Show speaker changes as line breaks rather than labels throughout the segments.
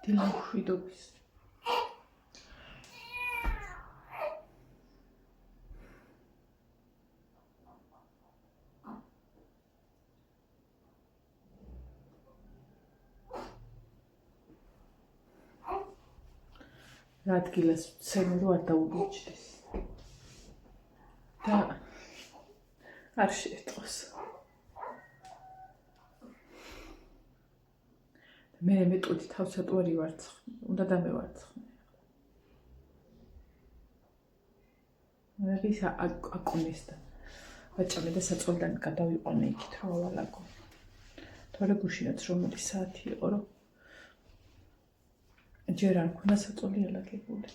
დილა მშვიდობის. რა ადგილას ვცემი, რომ არ დაუგიჩდეს და არ შეეტყოს. მე მეტყოდი თავსატუ არ ივარცხნე, უნდა დამევარცხნე. ის აკონეს და ვაჭამე და საწოლიდან გადავიყვანე იქით, რომ ავალაგო. თორე გუშინაც რომელი საათი იყო, რომ ჯერ არ მქონდა საწოლი ალაგებული.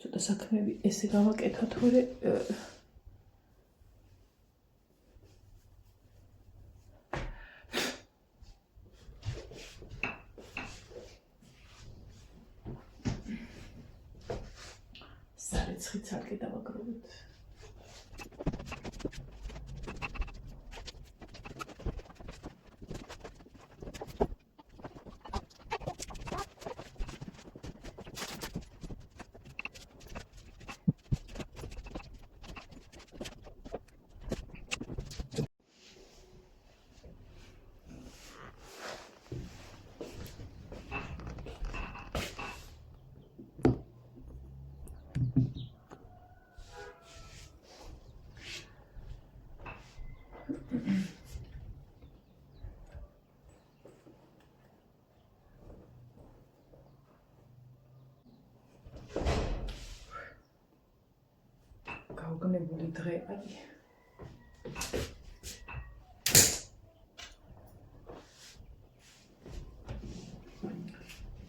ცოტა საქმეები ესე გავაკეთო, თორე სარეცხიც არ გადავაგროვოთ. გაუგნებული დღე აი.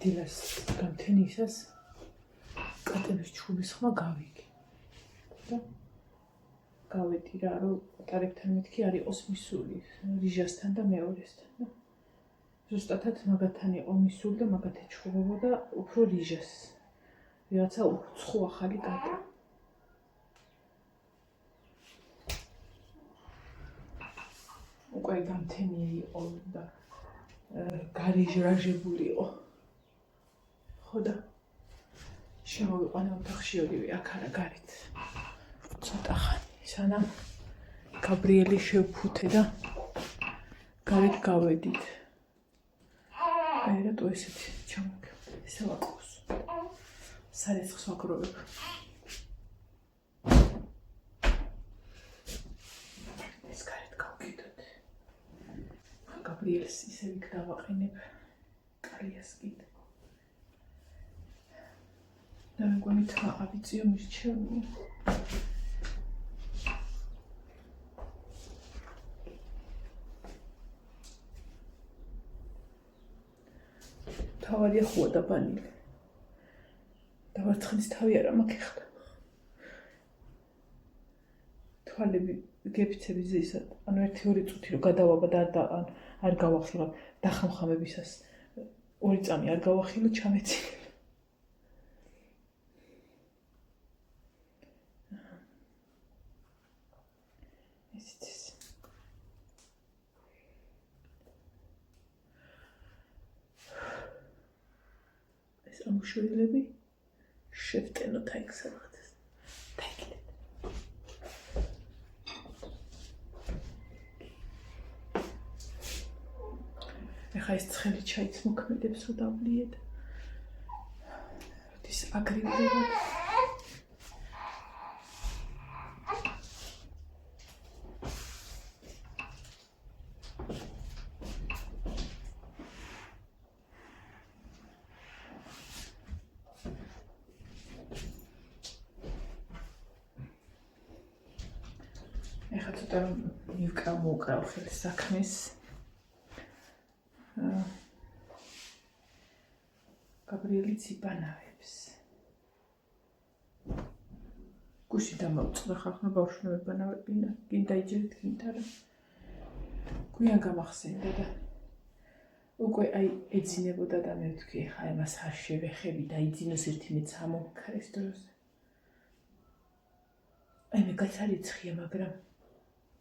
დილას გამთენისას კატების ჩხუბის ხმა გავიგე. და გავედი რა, რომ კატარებთან მეთქი არ იყოს მისული რიჟასთან და მეორესთან. და ზუსტად მაგათთან იყო მისული და მაგათ ეჩხუბებოდა უფრო რიჟას. ვიღაცა უცხო ახალი კატა. უკვე გამთენია იყო და გარიჟრაჟებული იყო. ხო და შემოვიყვანა ოთახში ორივე აქ არა გარეთ. ცოტა ხანი, სანამ გაბრიელი შევფუთე და გარეთ გავედით. აი რატო ესეთი ჩამოგე. ესე ვაკოს. სარეცხს ვაგროვებ. ეს გარეთ გავკიდოთ. გაბრიელს ისე ვიქ დავაყენებ. კალიას კიდე. და მეგონი თა ავიწიო მირჩევნია. თავადია ხუა დაბანილი. დავარცხნის თავი არა მაქვს ახლა. თვალები გეფიცები ზისად. ანუ 1-2 წუთი რომ გადავაბა და არ გავახილავ დახამხამებისას 2 წამი არ გავახილო ჩამეცი. ამუშველები შევტენოთ აი სადღაც. დაიგლეთ. ეხა ეს ცხელი ჩაიც მოქმედებს რომ დავლიეთ. როდის აგრირდება. ეხლა ცოტა მოვკრავ ხელს საქმეს. გაბრიელი ციბანავებს. გუში დამავწყდა ხახმა ბავშვები ბანავებინა. გინდა იჯერეთ, გინდა რა. გვიან გამახსენდა და უკვე აი ეძინებოდა და მე ვთქვი, ხა იმას არ შევეხები და იძინოს ერთი მეც ამომქარეს დროზე. აი მე გაცარიცხია, მაგრამ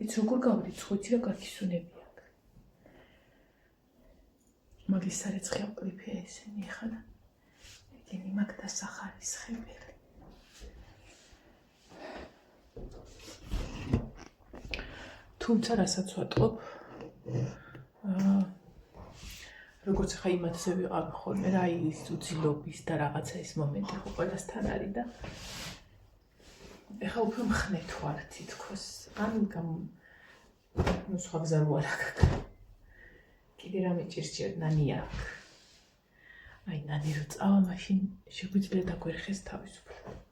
იცი როგორ გავრიცხო, იცი რა კარგი სუნები აქვს. მაგის სარეცხია კლიფია ესენი ხა და ეგენი მაგ დასახარის ხებელი. თუმცა რასაც ვატყობ, როგორც ხა იმათზე ვიყავი ხოლმე რა ის უცილობის და რაღაცა ის მომენტი ხო ყველასთან არის და ეხა უფრო მხნეთ ვარ თითქოს ან ნუ სხვა გზა რო არ აქვს კიდე რამე ჭირსჭირ ნანი აქვს აი ნანი რო წავა მაშინ შეგვიძლია დაგვერხეს თავისუფლად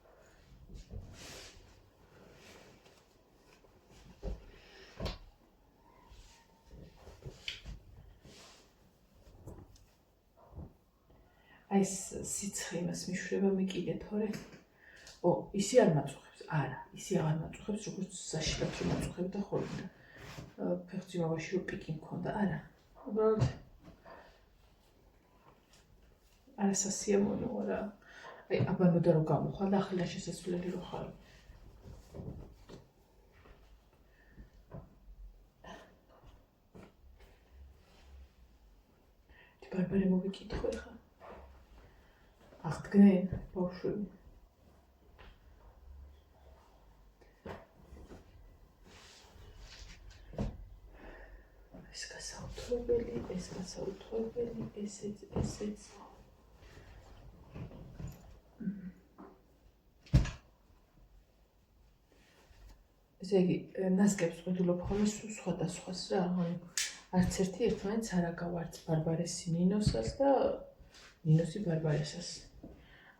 აი ეს სიცხე იმას მიშვრება მე კიდე თორე ისი არ მაწუხებს არა ისი აღარ მაწუხებს როგორც საშიდად რომ მაწუხებდა ხოლმე და ფეხწიმავაში რო პიკი მქონდა არა უბრალოდ არასასიამოვნოა რა აი აბანოდა რომ გამოხვალ და ახლა შესაძლებელი რო ხარ ბარბარე მოვიკითხო ხა აღდგნენ ბავშვები ეს გასაუთრებელი ესეც ესე იგი ნასკებს ყვიდულობ ხოლმე სხვადასხვას რა არც ერთი ერთმანეთს არ აგავარც ბარბარესი ნინოსას და ნინოსი ბარბარესას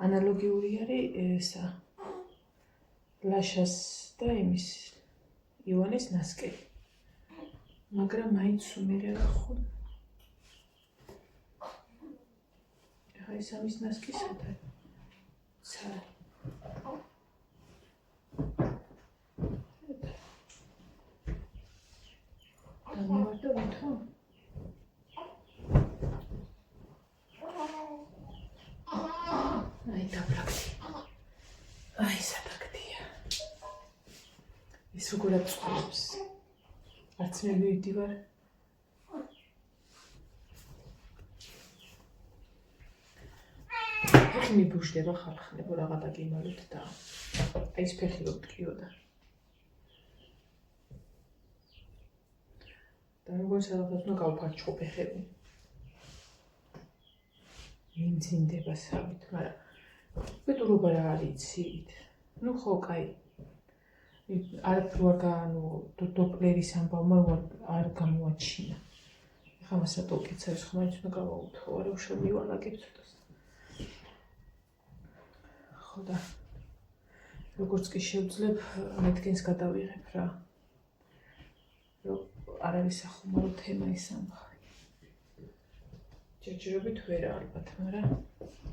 ანალოგიური არის ესა ლაშას და იმის ივანეს ნასკები მაგრამ მაინც უმერეა ხო ეხა ეს ამის ნასკი სად არის ცა დამოვარდა ვითო აი დაბრაგდი აი საბრაგდია ის როგორ აწყვეტს არც მე მივიდივარ ფეხი მიბუშდება ხალხნებო რაღა დაგიმალოთ და აი ეს ფეხი რო მტკიოდა და როგორც რაღაც უნდა გავფარჩხო ფეხები მიმძიმდება სამით მაგრამ პეტურობა რა არის იცით ნუ ხო კაი არაფერ დოპლერის ამბავმა არ გამოაჩინა ეხლა მას რატო უკიცავს ხომ მაინც უნდა გავაუთო არა უშო მივალაგებ ცოტას ხო და როგორც კი შევძლებ მეთქენს გადავიღებ რა რომ არ არის ახუმარო თემა ის ამბავი ჯერჯერობით ვერა ალბათ მაგრამ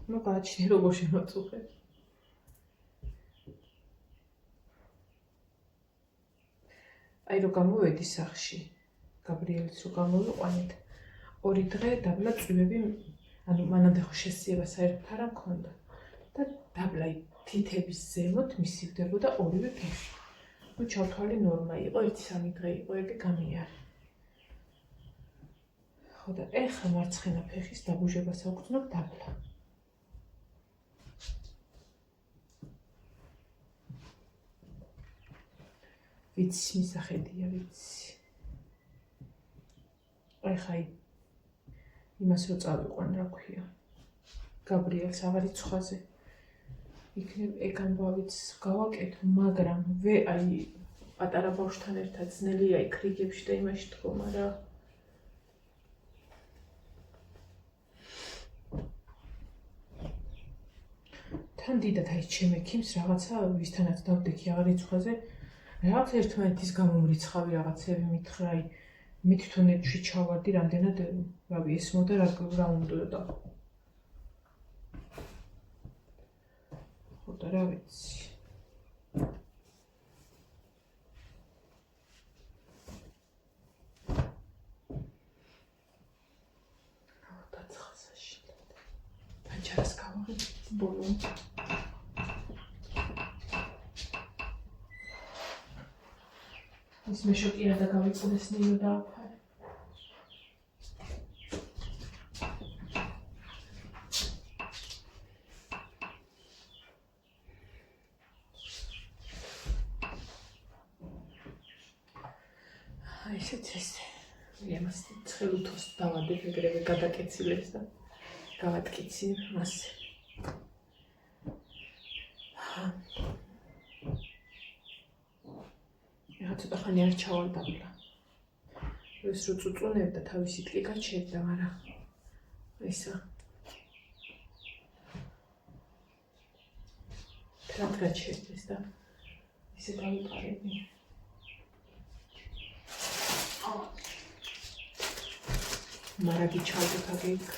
ნუ გააჩნია როგორ შემაწუხებ აი რო გამოვედი სახში გაბრიელიც რო გამოვიყვანეთ ორი დღე დაბლა წვიმები ანუ მანამდე ხო შესიება საერთოდ არ მქონდა და დაბლა თითების ზემოთ მისივდებოდა ორივე ფეხი ნუ ჩავთვალე ნორმა იყო 1-3 დღე იყო ეგე გამიარე ხო და ეხლა მარცხენა ფეხის დაბუჟებას აგვწნობ დაბლა ვიცი მისახედია ვიცი ეხა იმას რო წავიყვან რა ქვია გაბრიელს ავარიც ხვაზე იქნებ ეგ ამბავიც გავაკეთო მაგრამ აი პატარა ბავშვთან ერთად ძნელია იქ რიგებში და იმაში დგომა რა თან დიდად აი ჩემ ექიმს რაღაცა ვისთანაც დავდექი ავარიც ხვაზე რაღაც ერთმანეთის გამომრიცხავი რაღაცები მითხრა აი მე თვითონ ეთში ჩავარდი რამდენად რავი ესმოდა რა უნდა ხო და რა ვიცი დაცხასაში პანჯარას გავაღებ ბოლო ის მეშოკი არ დაგავიწყდეს ნიო დააფარე აი ესეც ეს იმას ცხელუთოს დავადებ ეგრევე გადაკეცილებს და გავატკიცი მასე. ეხლა ცოტა ხანი არ ჩავარდაბლა. ეს რო წუწუნებდა თავისი ტკიკა ჩერდა, მაგრამ ისა ფრად გაჩერდეს და ისე დავიყარები. მარაგი ჩავდეთ აგეიქ.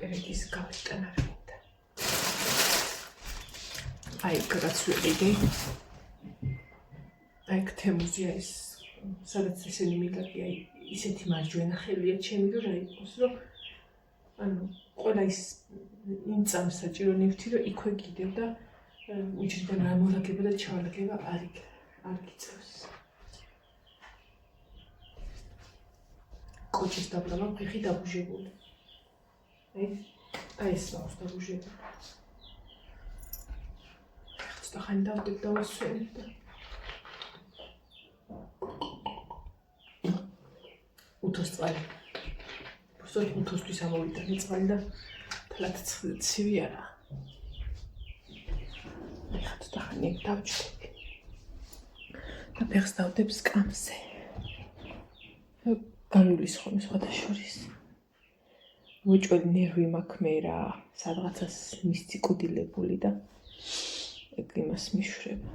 პერეთის გავიტანა მინდა. აი რაც ვიყიდე. აი თემუზია ის სადაც ესენი მიგაკი აი ისეთი მარჯვენა ხელია ჩემი რომ რა იყოს რომ ანუ ყველა ის იმ წამს საჭირო ნივთი რომ იქვე გიდევ და უჩნდა რა მოლაგება და ჩავალაგება არ გიწევს. კოჭის დაბლამა ფეხი დაბუჟებული. აი ეს მაქვს დაბუჟებული. ცოტა ხანი დავდებ და ვასვენებ და უთოს წყალი. უბრალოდ უთოსთვის ამოვიდა წყალი და თლათ ცივი არა. ეხლა ცოტა ხანი ეგ დავჭდები. და ფეხს დავდებ სკამზე. გამივლის ხოლმე სხვადასხვის. უჭველი ნერვი მაქვს მე რა, სადღაცას მისციკუდილებული და ეგ იმას მიშვრება.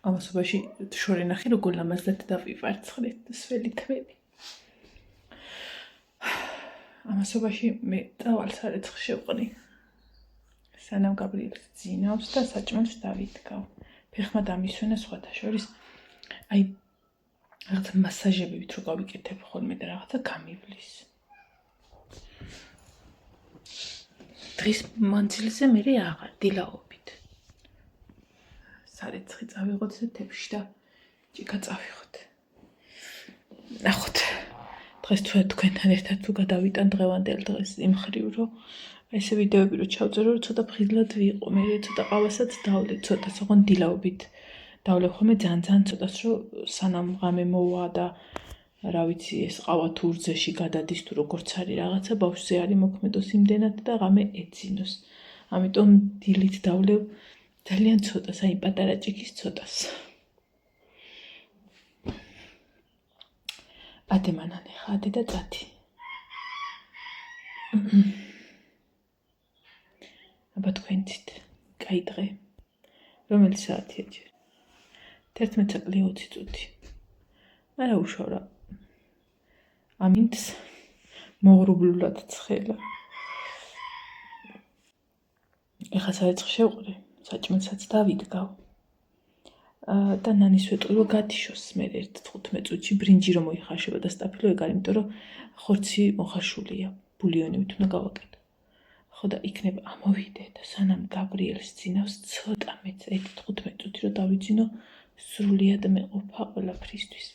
ამასობაში შორი ნახე როგორ ლამაზად დავივარცხნეთ სველი თველი. ამასობაში მე წავალ სარეცხ შევყნი. სანამ გაბრიელს ძინავს და საჭმელს დავიდგავ. ფეხმა დამისვენა სხვადასხვის აი რაღაცა მასაჟებით რო გავიკეთებ ხოლმე და რაღაცა გამივლის. დღის მანძილზე მე აღარ დილაობით. სარეცხი წავიღოთ და თებში და ჭიქა წავიღოთ. ნახოთ. დღეს თქვენთან ერთად თუ გადავიტან დღევანდელ დღეს იმ ხრივ რომ ესე ვიდეოები რო ჩავწერო რომ ცოტა ფხიზლად ვიყო. მე ცოტა ყავასაც დავლე, ცოტა ოღონდ დილაობით დავლე ხოლმე ძალიან ცოტას რომ სანამ ღამე მოვა და რა ვიცი ეს ყავა თუ რძეში გადადის თუ როგორც არის რაღაცა ბავშვზე არის მოქმედოს იმდენად და ღამე ეძინოს. ამიტომ დილით დავლევ ძალიან ცოტას, აი პატარა ჭიქის ცოტას. ათე მანანე ხა ათე და წათი. აბა თქვენთით, კაი დღე. რომელი საათია ჯერ? 11:20 წუთი. არა უშორა. ამინდს მოღრუბლულად ცხელა. ეხლა სარეცხ შევყრე. საჭმელსაც დავიდგავ. და ნანის ვეტყვი გადიშოს მე 1-15 წუთში ბრინჯი რომ მოიხარშება და სტაფილო ეგ არის, იმიტომ რომ ხორცი მოხარშულია, ბულიონით უნდა გავაკეთო. ხო და იქნება ამოვიდე და სანამ გაბრიელს ძინავს ცოტა მეც 15 წუთი რომ დავიძინო სრულიად მეყოფა ყველაფრისთვის.